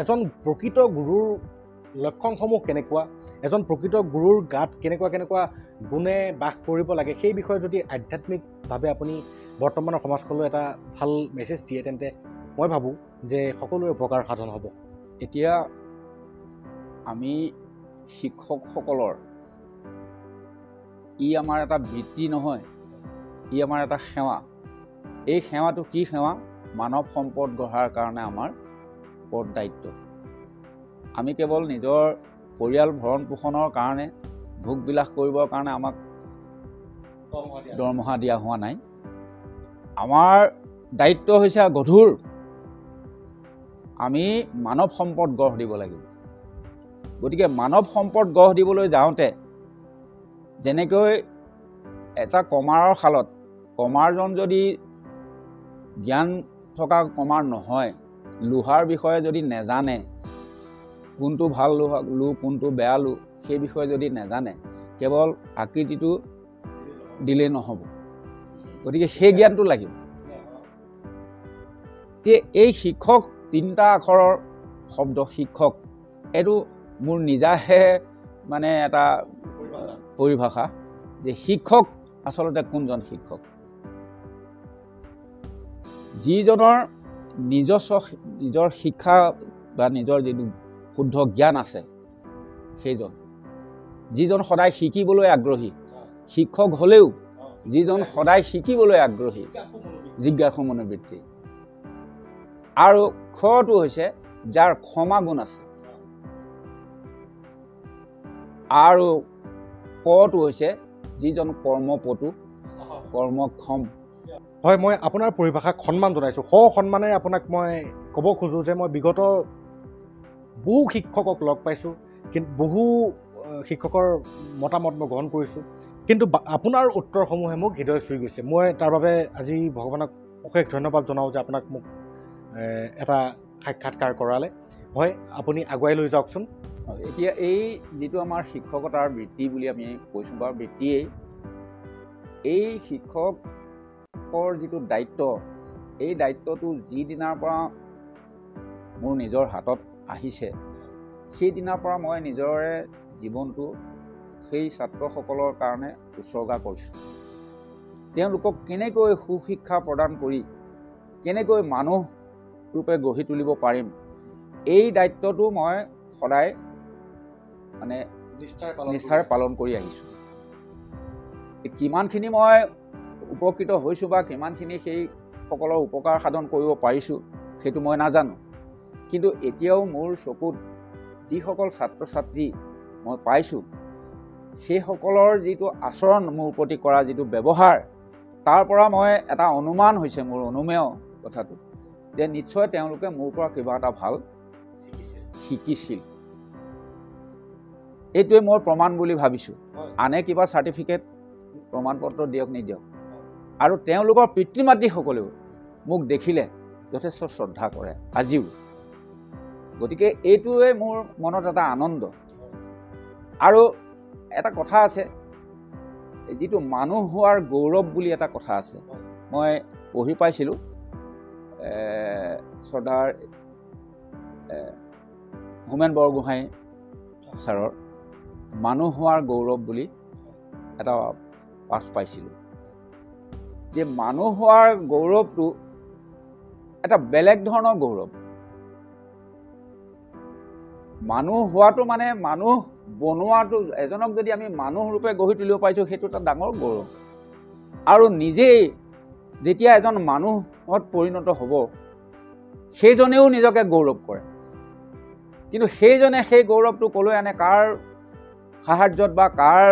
এজন প্ৰকৃত গুৰুৰ লক্ষণসমূহ কেনেকুৱা, এজন প্ৰকৃত গুৰুৰ গাত কেনেকুৱা গুণে বাস কৰিব লাগে, সেই বিষয়ে যদি আধ্যাত্মিকভাৱে আপুনি বৰ্তমানৰ সমাজখনলৈ এটা ভাল মেছেজ দিয়ে তেন্তে মই ভাবোঁ যে সকলোৰে উপকাৰ সাধন হ'ব। এতিয়া আমি শিক্ষকসকলৰ ই আমাৰ এটা বৃত্তি নহয়, ই আমাৰ এটা সেৱা। এই সেৱাটো কি সেৱা? মানৱ সম্পদ গঢ়াৰ কাৰণে আমাৰ ওপৰত দায়িত্ব। আমি কেৱল নিজৰ পৰিয়াল ভৰণ পোষণৰ কাৰণে, ভোগ বিলাস কৰিবৰ কাৰণে আমাক দৰমহা দিয়া হোৱা নাই। আমাৰ দায়িত্ব হৈছে গধুৰ। আমি মানৱ সম্পদ গঢ় দিব লাগিব। গতিকে মানৱ সম্পদ গঢ় দিবলৈ যাওঁতে যেনেকৈ এটা কমাৰৰ শালত কমাৰজন যদি জ্ঞান থকা কমাৰ নহয়, লোহাৰ বিষয়ে যদি নেজানে, কোনটো ভাল লো কোনটো বেয়া লো সেই বিষয়ে যদি নেজানে, কেৱল আকৃতিটো দিলেই নহ'ব। গতিকে সেই জ্ঞানটো লাগিব। এই শিক্ষক, তিনিটা আখৰৰ শব্দ শিক্ষক, এইটো মোৰ নিজাহে মানে এটা পৰিভাষা যে শিক্ষক আচলতে কোনজন শিক্ষক? যিজনৰ নিজৰ শিক্ষা বা নিজৰ যিটো শুদ্ধ জ্ঞান আছে সেইজন, যিজন সদায় শিকিবলৈ আগ্ৰহী, শিক্ষক হ'লেও যিজন সদায় শিকিবলৈ আগ্ৰহী, জিজ্ঞাসু মনোবৃত্তি। আৰু ক্ষটো হৈছে যাৰ ক্ষমা গুণ আছে, আৰু কটো হৈছে যিজন কৰ্মপটু, কৰ্মক্ষম। হয়, মই আপোনাৰ পৰিভাষাক সন্মান জনাইছোঁ। সন্মানেৰে আপোনাক মই ক'ব খোজোঁ যে মই বিগত বহু শিক্ষকক লগ পাইছোঁ, কিন্তু বহু শিক্ষকৰ মতামত মই গ্ৰহণ কৰিছোঁ, কিন্তু আপোনাৰ উত্তৰসমূহে মোক হৃদয় চুই গৈছে। মই তাৰ বাবে আজি ভগৱানক অশেষ ধন্যবাদ জনাওঁ যে আপোনাক মোক এটা সাক্ষাৎকাৰ কৰালে। হয়, আপুনি আগুৱাই লৈ যাওকচোন। এতিয়া এই যিটো আমাৰ শিক্ষকতাৰ বৃত্তি বুলি আমি কৈছোঁ বা বৃত্তিয়েই, এই শিক্ষকৰ যিটো দায়িত্ব, এই দায়িত্বটো যিদিনাৰ পৰা মোৰ নিজৰ হাতত আহিছে, সেইদিনাৰ পৰা মই নিজৰে জীৱনটো সেই ছাত্ৰসকলৰ কাৰণে উৎসৰ্গা কৰিছোঁ। তেওঁলোকক কেনেকৈ সুশিক্ষা প্ৰদান কৰি কেনেকৈ মানুহ ৰূপে গঢ়ি তুলিব পাৰিম, এই দায়িত্বটো মই সদায় মানে নিষ্ঠাৰে পালন কৰি আহিছোঁ। কিমানখিনি মই উপকৃত হৈছোঁ বা কিমানখিনি সেই সকলৰ উপকাৰ সাধন কৰিব পাৰিছোঁ সেইটো মই নাজানো, কিন্তু এতিয়াও মোৰ চকুত যিসকল ছাত্ৰ ছাত্ৰী মই পাইছোঁ, সেইসকলৰ যিটো আচৰণ, মোৰ প্ৰতি কৰা যিটো ব্যৱহাৰ, তাৰ পৰা মই এটা অনুমান হৈছে, মোৰ অনুমেয় কথাটো, যে নিশ্চয় তেওঁলোকে মোৰ পৰা কিবা এটা ভাল শিকিছিল। এইটোৱে মই প্ৰমাণ বুলি ভাবিছোঁ। আনে কিবা চাৰ্টিফিকেট প্ৰমাণ পত্ৰ দিয়ক নিদিয়ক, আৰু তেওঁলোকৰ পিতৃ মাতৃসকলেও মোক দেখিলে যথেষ্ট শ্ৰদ্ধা কৰে আজিও। গতিকে এইটোৱে মোৰ মনত এটা আনন্দ। আৰু এটা কথা আছে, যিটো মানুহ হোৱাৰ গৌৰৱ বুলি এটা কথা আছে, মই পঢ়ি পাইছিলোঁ শ্ৰদ্ধাৰ হোমেন বৰগোহাঁই ছাৰৰ মানুহ হোৱাৰ গৌৰৱ বুলি এটা পাঠ পাইছিলোঁ। যে মানুহ হোৱাৰ গৌৰৱটো এটা বেলেগ ধৰণৰ গৌৰৱ। মানুহ হোৱাটো মানে মানুহ বনোৱাটো, এজনক যদি আমি মানুহ ৰূপে গঢ়ি তুলিব পাৰিছোঁ, সেইটো এটা ডাঙৰ গৌৰৱ। আৰু নিজেই যেতিয়া এজন মানুহত পৰিণত হ'ব, সেইজনেও নিজকে গৌৰৱ কৰে, কিন্তু সেইজনে সেই গৌৰৱটো ক'লৈ আনে, কাৰ সাহায্যত বা কাৰ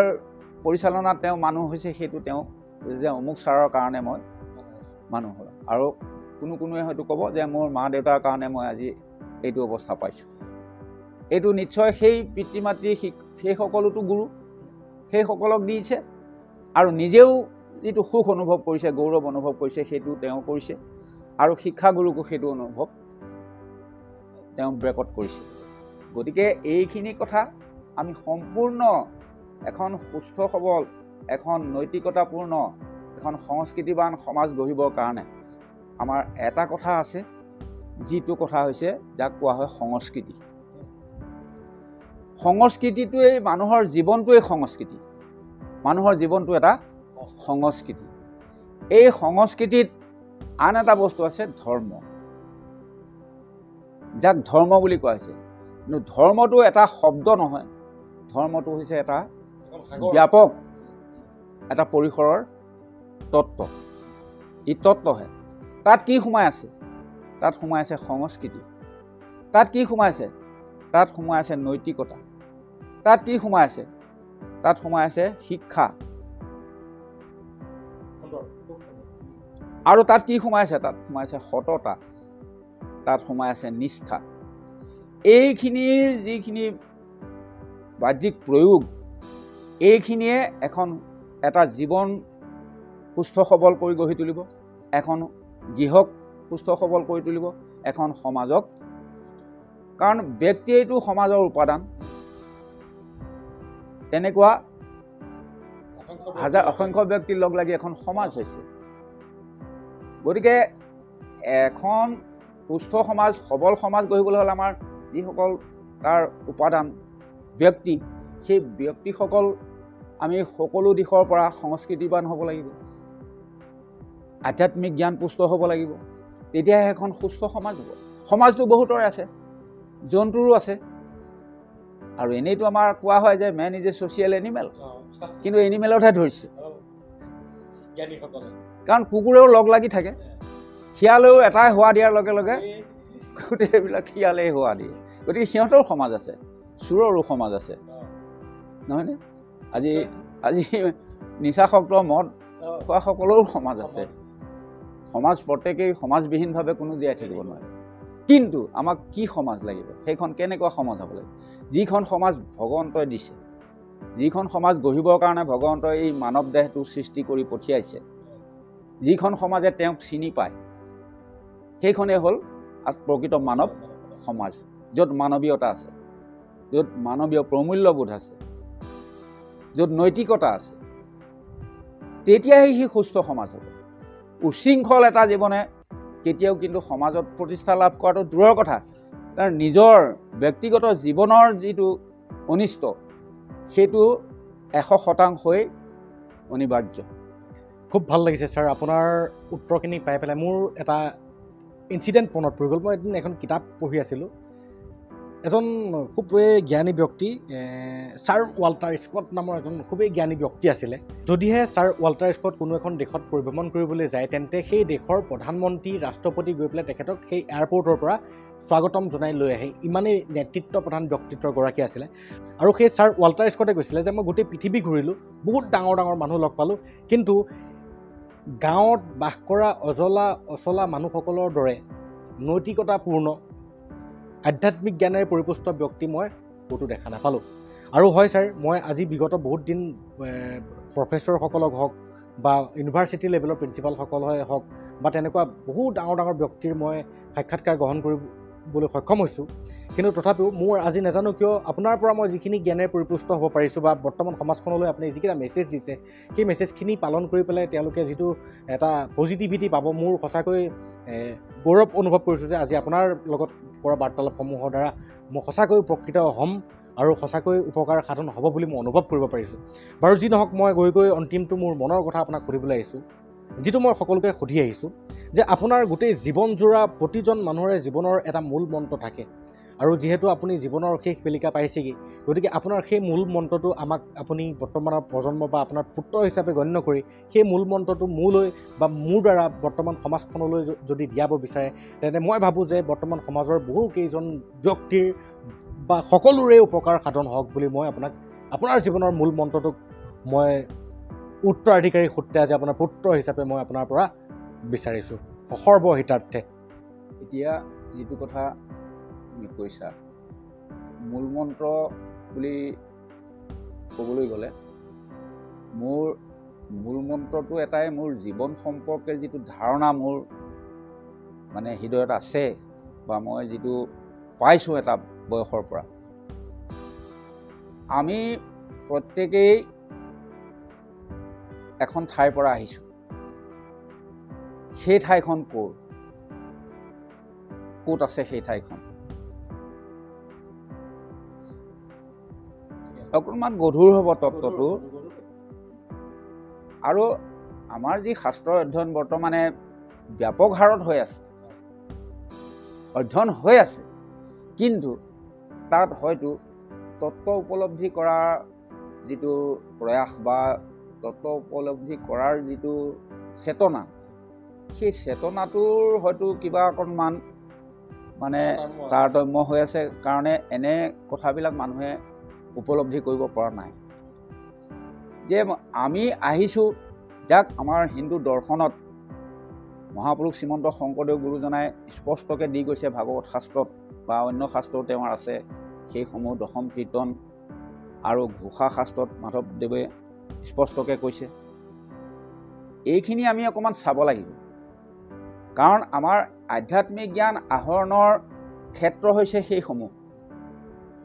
পৰিচালনাত তেওঁ মানুহ হৈছে, সেইটো তেওঁ যে অমুক ছাৰৰ কাৰণে মই মানুহ হ'ল। আৰু কোনোৱে হয়তো ক'ব যে মোৰ মা দেউতাৰ কাৰণে মই আজি এইটো অৱস্থা পাইছোঁ। এইটো নিশ্চয় সেই পিতৃ মাতৃ সেইসকলোতো গুৰু, সেইসকলক দিছে, আৰু নিজেও যিটো সুখ অনুভৱ কৰিছে, গৌৰৱ অনুভৱ কৰিছে, সেইটো তেওঁ কৰিছে, আৰু শিক্ষাগুৰুকো সেইটো অনুভৱ তেওঁ ব্ৰেকত কৰিছে। গতিকে এইখিনি কথা আমি সম্পূৰ্ণ এখন সুস্থ সবল, এখন নৈতিকতাপূৰ্ণ, এখন সংস্কৃতিবান সমাজ গঢ়িবৰ কাৰণে আমাৰ এটা কথা আছে যিটো কথা হৈছে যাক কোৱা হয় সংস্কৃতি। সংস্কৃতিটোৱেই মানুহৰ জীৱনটোৱেই সংস্কৃতি। মানুহৰ জীৱনটো এটা সংস্কৃতি। এই সংস্কৃতিত আন এটা বস্তু আছে ধৰ্ম, যাক ধৰ্ম বুলি কোৱা হৈছে। কিন্তু ধৰ্মটো এটা শব্দ নহয়, ধৰ্মটো হৈছে এটা ব্যাপক এটা পৰিসৰৰ তত্ত্ব। ই তত্ত্বহে। তাত কি সোমাই আছে? তাত সোমাই আছে সংস্কৃতি। তাত কি সোমাই আছে? তাত সোমাই আছে নৈতিকতা। তাত কি সোমাই আছে? তাত সোমাই আছে শিক্ষা। আৰু তাত কি সোমাই আছে? তাত সোমাই আছে সততা, তাত সোমাই আছে নিষ্ঠা। এইখিনিৰ যিখিনি বাহ্যিক প্ৰয়োগ, এইখিনিয়ে এটা জীৱন সুস্থ সবল কৰি গঢ়ি তুলিব, এখন গৃহক সুস্থ সবল কৰি তুলিব, এখন সমাজক। কাৰণ ব্যক্তিয়েইটো সমাজৰ উপাদান। তেনেকুৱা অসংখ্য ব্যক্তিৰ লগ লাগি এখন সমাজ হৈছে। গতিকে এখন সুস্থ সমাজ, সবল সমাজ গঢ়িবলৈ হ'লে আমাৰ যিসকল তাৰ উপাদান ব্যক্তি, সেই ব্যক্তিসকল আমি সকলো দিশৰ পৰা সংস্কৃতিবান হ'ব লাগিব, আধ্যাত্মিক জ্ঞান পুষ্ট হ'ব লাগিব, তেতিয়াহে এখন সুস্থ সমাজ হ'ব। সমাজটো বহুতৰে আছে, জন্তুৰো আছে। আৰু এনেইতো আমাৰ কোৱা হয় যে man is a social animal, কিন্তু এনিমেলতহে ধৰিছে। কাৰণ কুকুৰেও লগ লাগি থাকে, শিয়ালেও এটাই হোৱা দিয়াৰ লগে লগে গোটেইবিলাক শিয়ালেই হোৱা দিয়ে। গতিকে সিহঁতৰো সমাজ আছে, চোৰৰো সমাজ আছে, নহয়নে? আজি নিচাসক্ত মদ খোৱা সকলৰো সমাজ আছে। সমাজ প্ৰত্যেকেই সমাজবিহীনভাৱে কোনো জীয়াই থাকিব নোৱাৰে। কিন্তু আমাক কি সমাজ লাগিব? সেইখন কেনেকুৱা সমাজ হ'ব লাগিব? যিখন সমাজ ভগৱন্তই দিছে, যিখন সমাজ গঢ়িবৰ কাৰণে ভগৱন্তই এই মানৱ দেহটো সৃষ্টি কৰি পঠিয়াইছে, যিখন সমাজে তেওঁক চিনি পায়, সেইখনেই হ'ল প্ৰকৃত মানৱ সমাজ, য'ত মানৱীয়তা আছে, য'ত মানৱীয় প্ৰমূল্যবোধ আছে, য'ত নৈতিকতা আছে। তেতিয়াহে সি সুস্থ সমাজ হ'ব। উশৃংখল এটা জীৱনে কেতিয়াও কিন্তু সমাজত প্ৰতিষ্ঠা লাভ কৰাটো দূৰৰ কথা, তাৰ নিজৰ ব্যক্তিগত জীৱনৰ যিটো অনিষ্ট, সেইটো 100% অনিবাৰ্য। খুব ভাল লাগিছে ছাৰ আপোনাৰ উত্তৰখিনি পাই পেলাই। মোৰ এটা ইনচিডেণ্ট মনত পৰি গ'ল। মই এদিন এখন কিতাপ পঢ়ি আছিলোঁ। এজন খুবেই জ্ঞানী ব্যক্তি, ছাৰ ৱাল্টাৰ স্কট নামৰ এজন খুবেই জ্ঞানী ব্যক্তি আছিলে। যদিহে ছাৰ ৱাল্টাৰ স্কট কোনো এখন দেশত পৰিভ্ৰমণ কৰিবলৈ যায়, তেন্তে সেই দেশৰ প্ৰধানমন্ত্ৰী, ৰাষ্ট্ৰপতি গৈ পেলাই তেখেতক সেই এয়াৰপৰ্টৰ পৰা স্বাগতম জনাই লৈ আহে। ইমানেই নেতৃত্ব প্ৰধান ব্যক্তিত্বৰ গৰাকী আছিলে। আৰু সেই ছাৰ ৱাল্টাৰ স্কটে কৈছিলে যে মই গোটেই পৃথিৱী ঘূৰিলোঁ, বহুত ডাঙৰ ডাঙৰ মানুহ লগ পালোঁ, কিন্তু গাঁৱত বাস কৰা অচলা মানুহসকলৰ দৰে নৈতিকতাপূৰ্ণ, আধ্যাত্মিক জ্ঞানেৰে পৰিপুষ্ট ব্যক্তি মই ক'তো দেখা নাপালোঁ। আৰু হয় ছাৰ, মই আজি বিগত বহুত দিন প্ৰফেচৰসকলক হওক বা ইউনিভাৰ্চিটি লেভেলৰ প্ৰিন্সিপালসকলে হওক বা তেনেকুৱা বহুত ডাঙৰ ডাঙৰ ব্যক্তিৰ মই সাক্ষাৎকাৰ গ্ৰহণ কৰিবলৈ সক্ষম হৈছোঁ। কিন্তু তথাপিও মোৰ আজি নাজানো কিয় আপোনাৰ পৰা মই যিখিনি জ্ঞানেৰে পৰিপুষ্ট হ'ব পাৰিছোঁ বা বৰ্তমান সমাজখনলৈ আপুনি যিকেইটা মেছেজ দিছে, সেই মেছেজখিনি পালন কৰি পেলাই তেওঁলোকে যিটো এটা পজিটিভিটি পাব, মোৰ সঁচাকৈ গৌৰৱ অনুভৱ কৰিছোঁ যে আজি আপোনাৰ লগত কৰা বাৰ্তালাপসমূহৰ দ্বাৰা মই সঁচাকৈ উপকৃত হ'ম আৰু সঁচাকৈ উপকাৰ সাধন হ'ব বুলি মই অনুভৱ কৰিব পাৰিছোঁ। বাৰু যি নহওক, মই গৈ অন্তিমটো মোৰ মনৰ কথা আপোনাক সুধিবলৈ আহিছোঁ, যিটো মই সকলোকে সুধি আহিছোঁ যে আপোনাৰ গোটেই জীৱনজোৰা প্ৰতিজন মানুহৰে জীৱনৰ এটা মূল মন্ত্ৰ থাকে। আৰু যিহেতু আপুনি জীৱনৰ শেষ বেলিকা পাইছেগৈ, গতিকে আপোনাৰ সেই মূল মন্ত্ৰটো আমাক আপুনি বৰ্তমানৰ প্ৰজন্ম বা আপোনাৰ পুত্ৰ হিচাপে গণ্য কৰি সেই মূল মন্ত্ৰটো মোলৈ বা মোৰ দ্বাৰা বৰ্তমান সমাজখনলৈ যদি দিয়াব বিচাৰে, তেন্তে মই ভাবোঁ যে বৰ্তমান সমাজৰ বহুকেইজন ব্যক্তিৰ বা সকলোৰে উপকাৰ সাধন হওক বুলি মই আপোনাৰ জীৱনৰ মূল মন্ত্ৰটোক মই উত্তৰাধিকাৰী সূত্ৰে আজি আপোনাৰ পুত্ৰ হিচাপে মই আপোনাৰ পৰা বিচাৰিছোঁ সৰ্বহিতাৰ্থে। এতিয়া যিটো কথা তুমি কৈছা, মূল মন্ত্ৰ বুলি ক'বলৈ গ'লে মোৰ মূল মন্ত্ৰটো এটাই, মোৰ জীৱন সম্পৰ্কে যিটো ধাৰণা মোৰ মানে হৃদয়ত আছে বা মই যিটো পাইছোঁ এটা বয়সৰ পৰা, আমি প্ৰত্যেকেই এখন ঠাইৰ পৰা আহিছোঁ। সেই ঠাইখন ক'ৰ? ক'ত আছে সেই ঠাইখন অকণমান গধুৰ হ'ব তত্ত্বটো আৰু আমাৰ যি শাস্ত্ৰ অধ্যয়ন বৰ্তমানে ব্যাপক হাৰত হৈ আছে অধ্যয়ন হৈ আছে কিন্তু তাত হয়তো তত্ত্ব উপলব্ধি কৰাৰ যিটো প্ৰয়াস বা তত্ত্ব উপলব্ধি কৰাৰ যিটো চেতনা সেই চেতনাটোৰ হয়তো কিবা অকণমান মানে তাৰতম্য হৈ আছে কাৰণে এনে কথাবিলাক মানুহে উপলব্ধি কৰিব পৰা নাই যে আমি আহিছোঁ যাক আমাৰ হিন্দু দৰ্শনত মহাপুৰুষ শ্ৰীমন্ত শংকৰদেৱ গুৰুজনাই স্পষ্টকৈ দি গৈছে ভাগৱত শাস্ত্ৰত বা অন্য শাস্ত্ৰও তেওঁৰ আছে সেইসমূহ দশম কীৰ্তন আৰু ঘোষা শাস্ত্ৰত মাধৱদেৱে স্পষ্টকৈ কৈছে এইখিনি আমি অকণমান চাব লাগিব কাৰণ আমাৰ আধ্যাত্মিক জ্ঞান আহৰণৰ ক্ষেত্ৰ হৈছে সেইসমূহ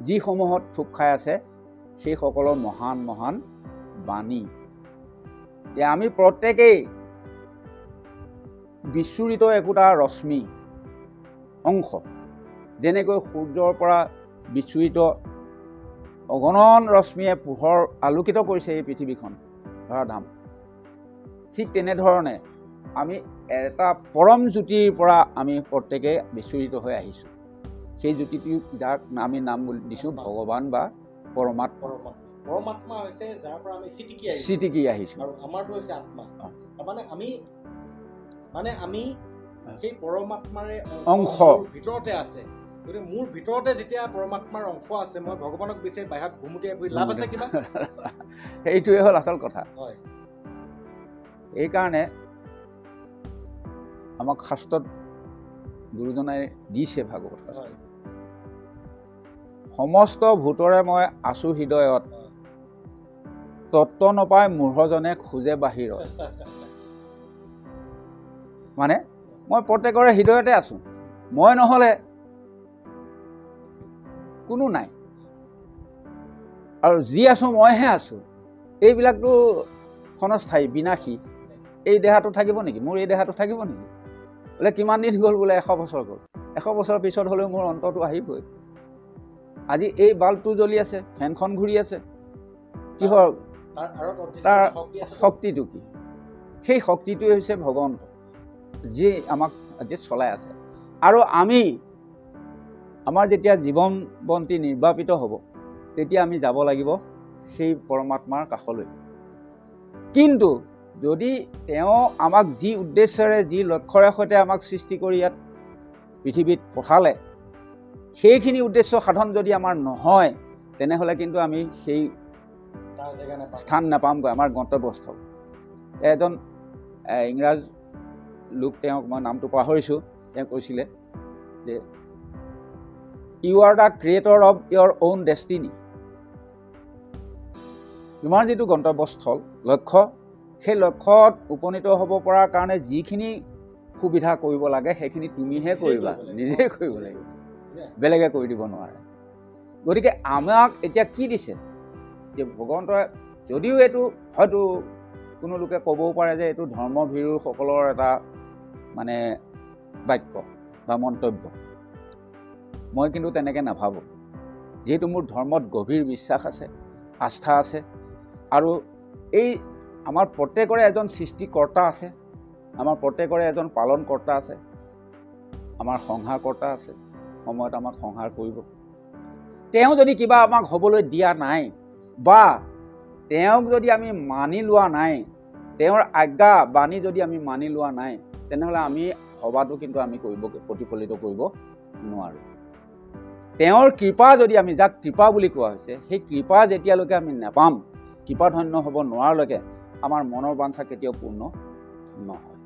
যিসমূহত থোপ খাই আছে সেইসকলৰ মহান মহান বাণী যে আমি প্ৰত্যেকেই বিচ্ছুৰিত একোটা ৰশ্মি অংশ যেনেকৈ সূৰ্যৰ পৰা বিচ্ছুৰিত অগণন ৰশ্মিয়ে পোহৰ আলোকিত কৰিছে এই পৃথিৱীখন ধৰাধাম ঠিক তেনেধৰণে আমি এটা পৰম জ্যোতিৰ পৰা আমি প্ৰত্যেকে বিচ্ছুৰিত হৈ আহিছোঁ সেই জ্যোতিটো যাক আমি নাম দিছোঁ ভগৱান বা পৰমাত্মা পৰমাত্মা হৈছে যাৰ পৰা আমি চিটিকি আহিছোঁ আৰু আমাৰটো হৈছে আত্মা মানে আমি সেই পৰমাত্মাৰে অংশ ভিতৰতে আছে গতিকে মোৰ ভিতৰতে যেতিয়া পৰমাত্মাৰ অংশ আছে মই ভগৱানক বিচাৰি বাহিৰত ঘুমুটিয়াই ফুৰি লাভ আছে কিবা সেইটোৱে হ'ল আচল কথা হয় এইকাৰণে আমাক শাস্ত্ৰত গুৰুজনাই দিছে ভাগৱত শাস্ত্ৰ সমস্ত ভূতৰে মই আছো হৃদয়ত তত্ত্ব নপাই মূঢ়জনে খোজে বাহিৰত মানে মই প্ৰত্যেকৰে হৃদয়তে আছো মই নহ'লে কোনো নাই আৰু যি আছো মইহে আছো এইবিলাকতো ক্ষণস্থায়ী বিনাশী এই দেহাটো থাকিব নেকি মোৰ এই দেহাটো থাকিব নেকি বোলে কিমান দিন গ'ল বোলে 100 বছৰ গ'ল 100 বছৰৰ পিছত হ'লেও মোৰ অন্তৰটো আহিবই আজি এই বাল্বটো জ্বলি আছে ফেনখন ঘূৰি আছে কিহৰ তাৰ শক্তিটো কি সেই শক্তিটোৱে হৈছে ভগৱন্ত যি আমাক আজি চলাই আছে আৰু আমি আমাৰ যেতিয়া জীৱন বন্তি নিৰ্বাপিত হ'ব তেতিয়া আমি যাব লাগিব সেই পৰমাত্মাৰ কাষলৈ কিন্তু যদি তেওঁ আমাক যি উদ্দেশ্যৰে যি লক্ষ্যৰে সৈতে আমাক সৃষ্টি কৰি ইয়াত পৃথিৱীত পঠালে সেইখিনি উদ্দেশ্য সাধন যদি আমাৰ নহয় তেনেহ'লে কিন্তু আমি সেই স্থান নাপামগৈ আমাৰ গন্তব্যস্থল এজন ইংৰাজ লোক তেওঁক মই নামটো পাহৰিছোঁ তেওঁ কৈছিলে যে you are the creator of your own destiny তোমাৰ যিটো গন্তব্যস্থল লক্ষ্য সেই লক্ষ্যত উপনীত হ'ব পৰাৰ কাৰণে যিখিনি সুবিধা কৰিব লাগে সেইখিনি তুমিহে কৰিবা নিজে কৰিব লাগিব বেলেগে কৰি দিব নোৱাৰে গতিকে আমাক এতিয়া কি দিছে যে ভগৱন্তই যদিও এইটো হয়তো কোনো লোকে ক'বও পাৰে যে এইটো ধৰ্মভীৰুসকলৰ এটা মানে বাক্য বা মন্তব্য মই কিন্তু তেনেকৈ নাভাবোঁ যিহেতু মোৰ ধৰ্মত গভীৰ বিশ্বাস আছে আস্থা আছে আৰু এই আমাৰ প্ৰত্যেকৰে এজন সৃষ্টিকৰ্তা আছে আমাৰ প্ৰত্যেকৰে এজন পালনকৰ্তা আছে আমাৰ সংহাৰকৰ্তা আছে সময়ত আমাক সংহাৰ কৰিব তেওঁ যদি কিবা আমাক হ'বলৈ দিয়া নাই বা তেওঁক যদি আমি মানি লোৱা নাই তেওঁৰ আজ্ঞা বাণী যদি আমি মানি লোৱা নাই তেনেহ'লে আমি ভবাটো কিন্তু আমি প্ৰতিফলিত কৰিব নোৱাৰোঁ তেওঁৰ কৃপা যদি আমি যাক কৃপা বুলি কোৱা হৈছে সেই কৃপা যেতিয়ালৈকে আমি নাপাম কৃপাধন্য হ'ব নোৱাৰালৈকে আমাৰ মনৰ বাঞ্ছা কেতিয়াও পূৰ্ণ নহয়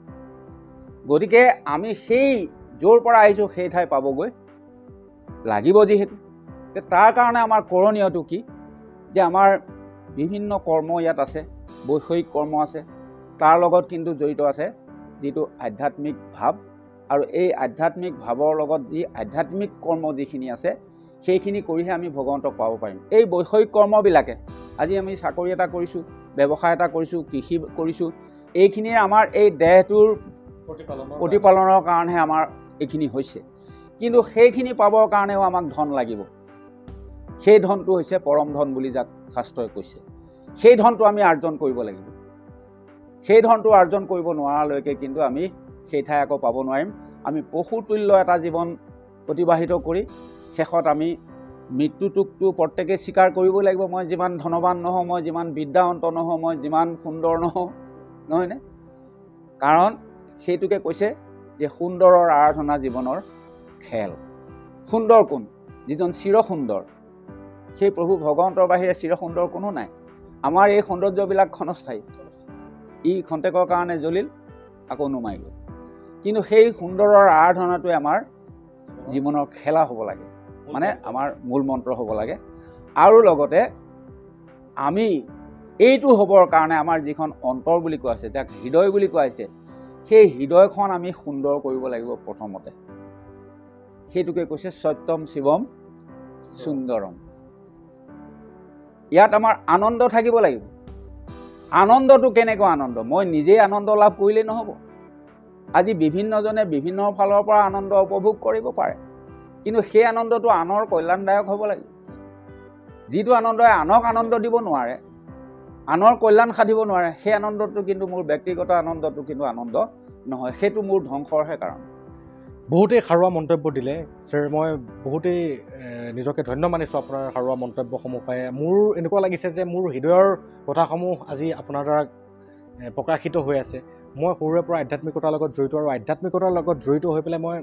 গতিকে আমি সেই য'ৰ পৰা আহিছোঁ সেই ঠাই পাবগৈ লাগিব যিহেতু তাৰ কাৰণে আমাৰ কৰণীয়টো কি যে আমাৰ বিভিন্ন কৰ্ম ইয়াত আছে বৈষয়িক কৰ্ম আছে তাৰ লগত কিন্তু জড়িত আছে যিটো আধ্যাত্মিক ভাৱ আৰু এই আধ্যাত্মিক ভাৱৰ লগত যি আধ্যাত্মিক কৰ্ম যিখিনি আছে সেইখিনি কৰিহে আমি ভগৱন্তক পাব পাৰিম এই বৈষয়িক কৰ্মবিলাকে আজি আমি চাকৰি এটা কৰিছোঁ ব্যৱসায় এটা কৰিছোঁ কৃষি কৰিছোঁ এইখিনিৰ আমাৰ এই দেহটোৰ প্ৰতিপালনৰ কাৰণেহে আমাৰ এইখিনি হৈছে কিন্তু সেইখিনি পাবৰ কাৰণেও আমাক ধন লাগিব। সেই ধনটো হৈছে পৰম ধন বুলি যাক শাস্ত্ৰই কৈছে। সেই ধনটো আমি আৰ্জন কৰিব লাগিব। সেই ধনটো আৰ্জন কৰিব নোৱাৰালৈকে কিন্তু আমি সেই ঠাই আকৌ পাব নোৱাৰিম। আমি পশুতুল্য এটা জীৱন অতিবাহিত কৰি শেষত আমি মৃত্যুটোকটো প্ৰত্যেকেই স্বীকাৰ কৰিবই লাগিব। মই যিমান ধনৱান নহওঁ, মই যিমান বিদ্যাৱন্ত নহওঁ, মই যিমান সুন্দৰ নহওঁ, নহয়নে? কাৰণ সেইটোকে কৈছে যে সুন্দৰৰ আৰাধনা জীৱনৰ খেল। সুন্দৰ কোন? যিজন চিৰ সুন্দৰ, সেই প্ৰভু ভগৱন্তৰ বাহিৰে চিৰ সুন্দৰ কোনো নাই। আমাৰ এই সৌন্দৰ্যবিলাক ক্ষণস্থায়ী, ই ক্ষন্তেকৰ কাৰণে জ্বলিল আকৌ নুমাই গ'ল। কিন্তু সেই সুন্দৰৰ আৰাধনাটোৱে আমাৰ জীৱনৰ খেলা হ'ব লাগে, মানে আমাৰ মূল মন্ত্ৰ হ'ব লাগে। আৰু লগতে আমি এইটো হ'বৰ কাৰণে আমাৰ যিখন অন্তৰ বুলি কোৱা হৈছে, যাক হৃদয় বুলি কোৱা হৈছে, সেই হৃদয়খন আমি সুন্দৰ কৰিব লাগিব প্ৰথমতে। সেইটোকে কৈছে সত্যম শিৱম সুন্দৰম। ইয়াত আমাৰ আনন্দ থাকিব লাগিব। আনন্দটো কেনেকুৱা আনন্দ? মই নিজেই আনন্দ লাভ কৰিলেই নহ'ব। আজি বিভিন্নজনে বিভিন্ন ফালৰ পৰা আনন্দ উপভোগ কৰিব পাৰে, কিন্তু সেই আনন্দটো আনৰ কল্যাণদায়ক হ'ব লাগিব। যিটো আনন্দই আনক আনন্দ দিব নোৱাৰে, আনৰ কল্যাণ সাধিব নোৱাৰে, সেই আনন্দটো কিন্তু মোৰ ব্যক্তিগত আনন্দটো কিন্তু আনন্দ নহয়, সেইটো মোৰ ধ্বংসৰহে কাৰণ। বহুতেই সাৰুৱা মন্তব্য দিলে ছাৰ, মই বহুতেই নিজকে ধন্য মানিছোঁ আপোনাৰ সাৰুৱা মন্তব্যসমূহ পাই। মোৰ এনেকুৱা লাগিছে যে মোৰ হৃদয়ৰ কথাসমূহ আজি আপোনাৰ দ্বাৰা প্ৰকাশিত হৈ আছে। মই সৰুৰে পৰা আধ্যাত্মিকতাৰ লগত জড়িত, আৰু আধ্যাত্মিকতাৰ লগত জড়িত হৈ পেলাই মই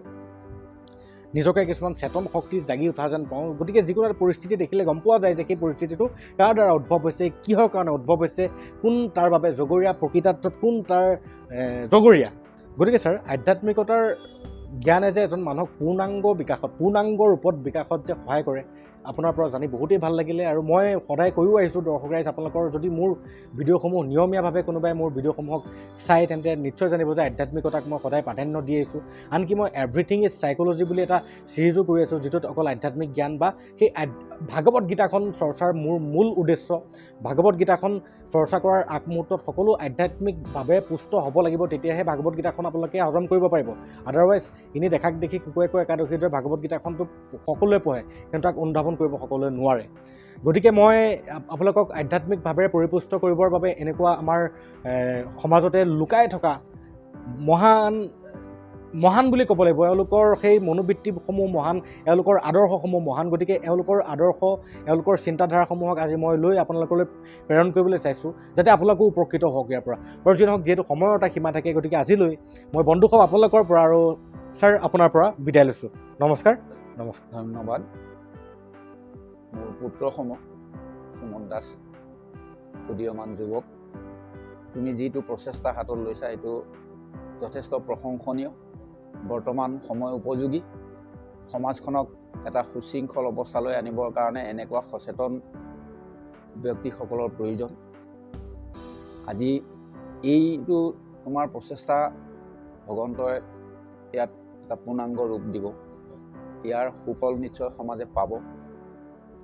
নিজকে কিছুমান চেতন শক্তি জাগি উঠা যেন পাওঁ। গতিকে যিকোনো এটা পৰিস্থিতি দেখিলে গম পোৱা যায় যে সেই পৰিস্থিতিটো কাৰ দ্বাৰা উদ্ভৱ হৈছে, কিহৰ কাৰণে উদ্ভৱ হৈছে, কোন তাৰ বাবে জগৰীয়া, প্ৰকৃতাৰ্থত কোন তাৰ জগৰীয়া। গতিকে ছাৰ, আধ্যাত্মিকতাৰ জ্ঞানে যে এজন মানুহক পূৰ্ণাংগ ৰূপত বিকাশত যে সহায় কৰে, আপোনাৰ পৰা জানি বহুতেই ভাল লাগিলে। আৰু মই সদায় কৈও আহিছোঁ দৰ্শক ৰাইজ, আপোনালোকৰ যদি মোৰ ভিডিঅ'সমূহ নিয়মীয়াভাৱে কোনোবাই মোৰ ভিডিঅ'সমূহক চাই, তেন্তে নিশ্চয় জানিব যে আধ্যাত্মিকতাক মই সদায় প্ৰাধান্য দি আহিছোঁ। আনকি মই এভৰিথিং ইজ চাইক'লজি বুলি এটা চিৰিজো কৰি আছোঁ, যিটোত অকল আধ্যাত্মিক জ্ঞান বা সেই ভাগৱত গীতাখন চৰ্চাৰ মোৰ মূল উদ্দেশ্য। ভাগৱত গীতাখন চৰ্চা কৰাৰ আগমুহূৰ্তত সকলো আধ্যাত্মিকভাৱে পুষ্ট হ'ব লাগিব, তেতিয়াহে ভাগৱত গীতাখন আপোনালোকে হজম কৰিব পাৰিব। আদাৰৱাইজ এনেই দেখাক দেখি কুকুৰে কোৱা একাদশীৰ দৰে ভাগৱত গীতাখনটো সকলোৱে পঢ়ে, কিন্তু তাক অনুধাৱন কৰিব সকলোৱে নোৱাৰে। গতিকে মই আপোনালোকক আধ্যাত্মিকভাৱে পৰিপুষ্ট কৰিবৰ বাবে এনেকুৱা আমাৰ সমাজতে লুকাই থকা মহান বুলি ক'ব লাগিব। এওঁলোকৰ সেই মনোবৃত্তিসমূহ মহান, এওঁলোকৰ আদৰ্শসমূহ মহান। গতিকে এওঁলোকৰ আদৰ্শ, এওঁলোকৰ চিন্তাধাৰাসমূহক আজি মই লৈ আপোনালোকলৈ প্ৰেৰণ কৰিবলৈ চাইছোঁ, যাতে আপোনালোকো উপকৃত হওক ইয়াৰ পৰা। বাৰু যি নহওক, যিহেতু সময়ৰ এটা সীমা থাকে, গতিকে আজিলৈ মই বন্ধুসৱ আপোনালোকৰ পৰা আৰু ছাৰ আপোনাৰ পৰা বিদায় লৈছোঁ। নমস্কাৰ। ধন্যবাদ। মোৰ পুত্ৰসমূহ সুমন দাস, উদীয়মান যুৱক, তুমি যিটো প্ৰচেষ্টা হাতত লৈছা এইটো যথেষ্ট প্ৰশংসনীয়। বৰ্তমান সময় উপযোগী, সমাজখনক এটা সুশৃংখল অৱস্থালৈ আনিবৰ কাৰণে এনেকুৱা সচেতন ব্যক্তিসকলৰ প্ৰয়োজন। আজি এইটো তোমাৰ প্ৰচেষ্টা ভগৱন্তই ইয়াত এটা পূৰ্ণাংগ ৰূপ দিব। ইয়াৰ সুফল নিশ্চয় সমাজে পাব,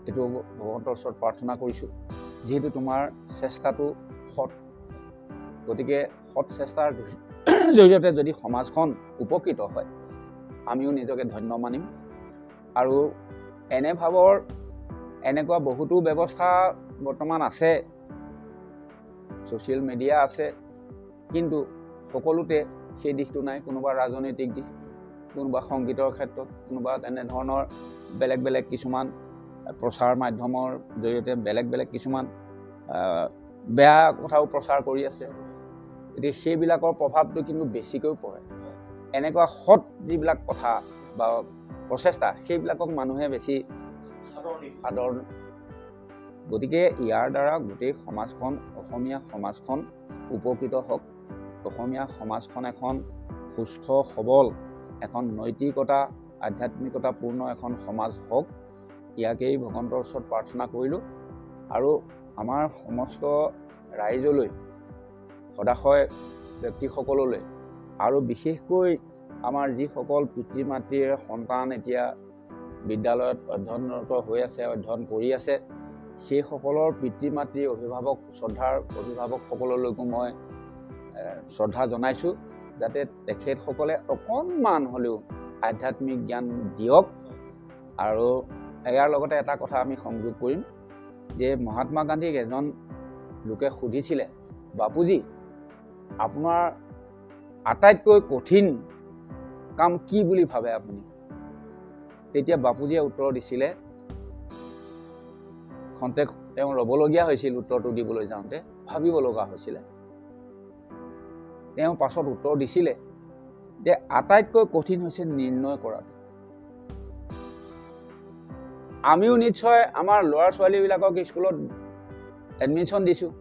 এইটো ভগৱন্তৰ ওচৰত প্ৰাৰ্থনা কৰিছোঁ। যিহেতু তোমাৰ চেষ্টাটো সৎ, গতিকে সৎ চেষ্টাৰ জৰিয়তে যদি সমাজখন উপকৃত হয়, আমিও নিজকে ধন্য মানিম। আৰু এনে ভাৱৰ এনেকুৱা বহুতো ব্যৱস্থা বৰ্তমান আছে, ছ'চিয়েল মিডিয়া আছে, কিন্তু সকলোতে সেই দিশটো নাই। কোনোবা ৰাজনৈতিক দিশ, কোনোবা সংগীতৰ ক্ষেত্ৰত, কোনোবা তেনেধৰণৰ বেলেগ বেলেগ কিছুমান প্ৰচাৰ মাধ্যমৰ জৰিয়তে বেলেগ কিছুমান বেয়া কথাও প্ৰচাৰ কৰি আছে। গতিকে সেইবিলাকৰ প্ৰভাৱটো কিন্তু বেছিকৈ পৰে। এনেকুৱা সৎ যিবিলাক কথা বা প্ৰচেষ্টা, সেইবিলাকক মানুহে বেছি আদৰ। গতিকে ইয়াৰ দ্বাৰা গোটেই সমাজখন, অসমীয়া সমাজখন উপকৃত হওক। অসমীয়া সমাজখন এখন সুস্থ সবল, এখন নৈতিকতা আধ্যাত্মিকতাপূৰ্ণ এখন সমাজ হওক, ইয়াকেই ভগৱন্তৰ ওচৰত প্ৰাৰ্থনা কৰিলোঁ। আৰু আমাৰ সমস্ত ৰাইজলৈ, সদাশয় ব্যক্তিসকললৈ, আৰু বিশেষকৈ আমাৰ যিসকল পিতৃ মাতৃৰ সন্তান এতিয়া বিদ্যালয়ত অধ্যয়নৰত হৈ আছে, অধ্যয়ন কৰি আছে, সেইসকলৰ পিতৃ মাতৃ, অভিভাৱক, শ্ৰদ্ধাৰ অভিভাৱকসকললৈকো মই শ্ৰদ্ধা জনাইছোঁ, যাতে তেখেতসকলে অকণমান হ'লেও আধ্যাত্মিক জ্ঞান দিয়ক। আৰু ইয়াৰ লগতে এটা কথা আমি সংযোগ কৰিম যে মহাত্মা গান্ধীক এজন লোকে সুধিছিলে, বাপুজী আপোনাৰ আটাইতকৈ কঠিন কাম কি বুলি ভাবে আপুনি? তেতিয়া বাপুজীয়ে উত্তৰ দিছিলে, খন্তেক তেওঁ ৰ'বলগীয়া হৈছিল উত্তৰটো দিবলৈ যাওঁতে, ভাবিব লগা হৈছিলে। তেওঁ পাছত উত্তৰ দিছিলে যে আটাইতকৈ কঠিন হৈছে নিৰ্ণয় কৰাটো। আমিও নিশ্চয় আমাৰ ল'ৰা ছোৱালীবিলাকক স্কুলত এডমিশ্যন দিছোঁ,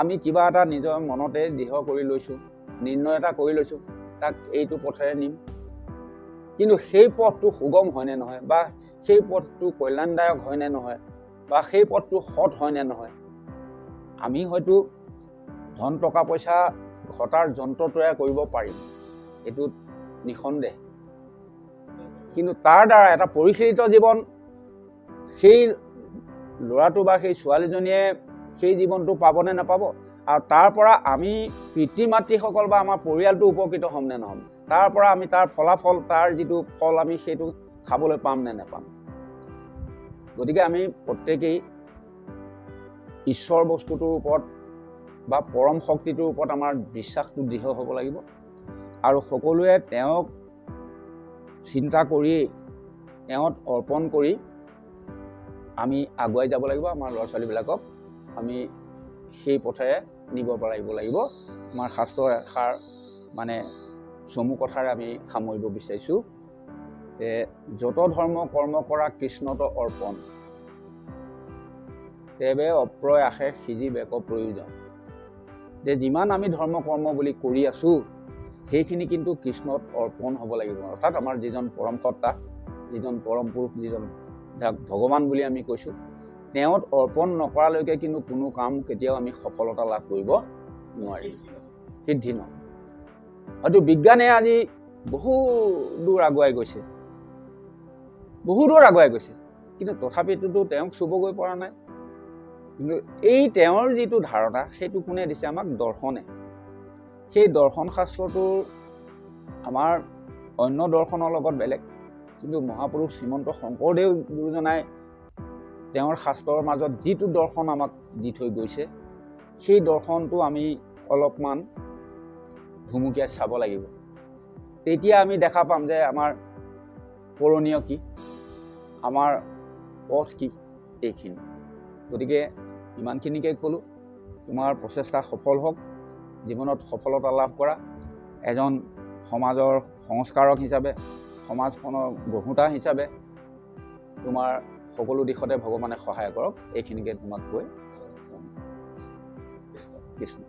আমি কিবা এটা নিজৰ মনতে দৃঢ় কৰি লৈছোঁ, নিৰ্ণয় এটা কৰি লৈছোঁ, তাক এইটো পথেৰে নিম। কিন্তু সেই পথটো সুগম হয়নে নহয়, বা সেই পথটো কল্যাণদায়ক হয়নে নহয়, বা সেই পথটো সৎ হয়নে নহয়। আমি হয়তো ধন টকা পইচা ঘটাৰ যন্ত্ৰ তৈয়াৰ কৰিব পাৰিম, এইটোত নিঃসন্দেহ। কিন্তু তাৰ দ্বাৰা এটা পৰিশীলিত জীৱন সেই ল'ৰাটো বা সেই ছোৱালীজনীয়ে সেই জীৱনটো পাবনে নাপাব, আৰু তাৰ পৰা আমি পিতৃ মাতৃসকল বা আমাৰ পৰিয়ালটো উপকৃত হ'ম নে নহ'ম, তাৰ পৰা আমি তাৰ ফলাফল, তাৰ যিটো ফল আমি সেইটো খাবলৈ পাম নে নাপাম। গতিকে আমি প্ৰত্যেকেই ঈশ্বৰ বস্তুটোৰ ওপৰত বা পৰম শক্তিটোৰ ওপৰত আমাৰ বিশ্বাসটো দৃঢ় হ'ব লাগিব, আৰু সকলোৱে তেওঁক চিন্তা কৰি তেওঁত অৰ্পণ কৰি আমি আগুৱাই যাব লাগিব। আমাৰ ল'ৰা ছোৱালীবিলাকক আমি সেই পথেৰে নিব পাৰিব লাগিব। আমাৰ শাস্ত্ৰৰ এষাৰ মানে চমু কথাৰে আমি সামৰিব বিচাৰিছোঁ যে যত ধৰ্ম কৰ্ম কৰা কৃষ্ণত অৰ্পণ, তেবে অপ্ৰয় আশে সিজি বেক প্ৰয়োজন। যে যিমান আমি ধৰ্ম কৰ্ম বুলি কৰি আছোঁ সেইখিনি কিন্তু কৃষ্ণত অৰ্পণ হ'ব লাগিব। অৰ্থাৎ আমাৰ যিজন পৰম সত্তা, যিজন পৰম পুৰুষ, যিজন যাক ভগৱান বুলি আমি কৈছোঁ, তেওঁত অৰ্পণ নকৰালৈকে কিন্তু কোনো কাম কেতিয়াও আমি সফলতা লাভ কৰিব নোৱাৰিম, সিদ্ধি নহয়। হয়তো বিজ্ঞানে আজি বহু দূৰ আগুৱাই গৈছে, কিন্তু তথাপিতো তেওঁক চুবগৈ পৰা নাই। কিন্তু এই তেওঁৰ যিটো ধাৰণা সেইটো কোনে দিছে আমাক? দৰ্শনে। সেই দৰ্শন শাস্ত্ৰটোৰ আমাৰ অন্য দৰ্শনৰ লগত বেলেগ, কিন্তু মহাপুৰুষ শ্ৰীমন্ত শংকৰদেৱ গুৰুজনাই তেওঁৰ শাস্ত্ৰৰ মাজত যিটো দৰ্শন আমাক দি থৈ গৈছে, সেই দৰ্শনটো আমি অলপমান ভুমুকিয়াই চাব লাগিব। তেতিয়া আমি দেখা পাম যে আমাৰ কৰণীয় কি, আমাৰ পথ কি, এইখিনি। গতিকে ইমানখিনিকে ক'লোঁ। তোমাৰ প্ৰচেষ্টা সফল হওক, জীৱনত সফলতা লাভ কৰা, এজন সমাজৰ সংস্কাৰক হিচাপে, সমাজখনৰ গঢ়োতা হিচাপে তোমাৰ সকলো দিশতে ভগৱানে সহায় কৰক, এইখিনিকে তোমাক কৈ কৃষ্ণ।